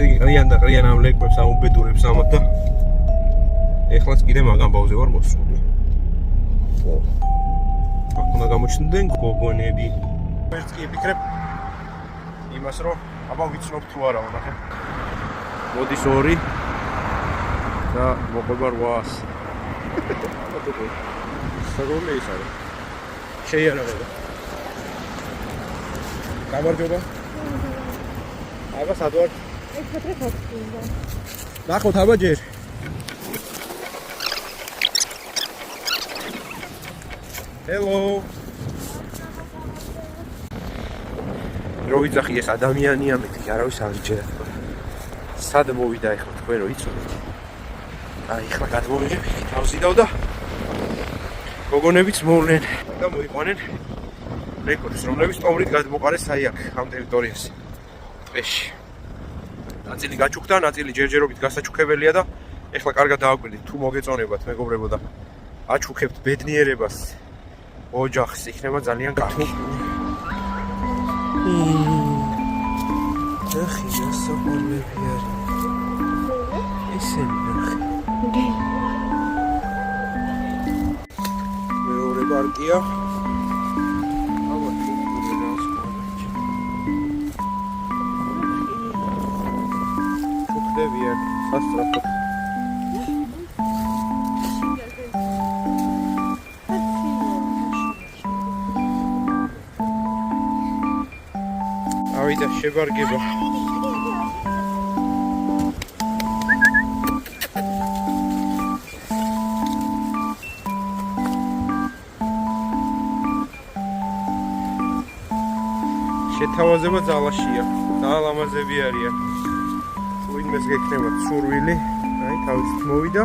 ესე იგი ყრიან და ყრიან ამ ლეკვებს ამ უბედურებს ამათ და ეხლაც კიდე მაგ ამბავზე ვარ მოსული. აქ უნდა გამოჩნდნენ გოგონები. ერთ კი ვფიქრებ იმას რომ აბა ვიცნობ თუ არა ვნახე. მოდის 2 და მოყვება 800. საგოლე ის არის. შეიარაღება. გამარჯობა. აბა სად ვარ? ეს ხოთრე ხოთრინდა. ნახოთ აბა ჯერ. Hello. რო ვიცახი ეს ადამიანია მეთქი არავის არ იჯერა. სად მოვიდა ეხლა თქვენ რო იცოდეთ? აი ეხლა გადმოვიღებ თავზიდავ და გოგონებიც მოვლენ და მოიყვანენ რეკორდს, რომლებიც ტომრით გადმოყარეს აი აქ ამ ტერიტორიაზე. ტყეში. ნაწილი გაჩუქდა, ნაწილი ჯერჯერობით გასაჩუქებელია და ეხლა კარგად დააკვირდით თუ მოგეწონებათ მეგობრებო და აჩუქებთ ბედნიერებას. ოჯახს იქნება ძალიან კარგი. ნახე გასაყოლები არის. ისინი ნახე. მეორე პარკია. აბა თუ გულებას მოაჩი. ჩუქდებიან სასწრაფოდ. ავიდა შევარგება. შეთავაზება ძალაშია. ძალამაზები არიან. ვინმეს გექნებათ სურვილი, აი თავისით მოვიდა.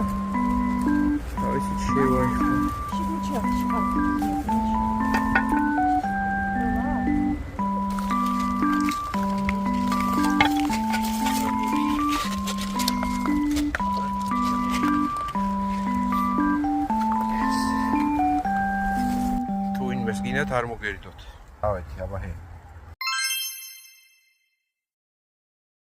თავისით შევაიხო. თუ ვინმეს გინდათ არ მოგერიდოთ. დავეთი აბა ჰე.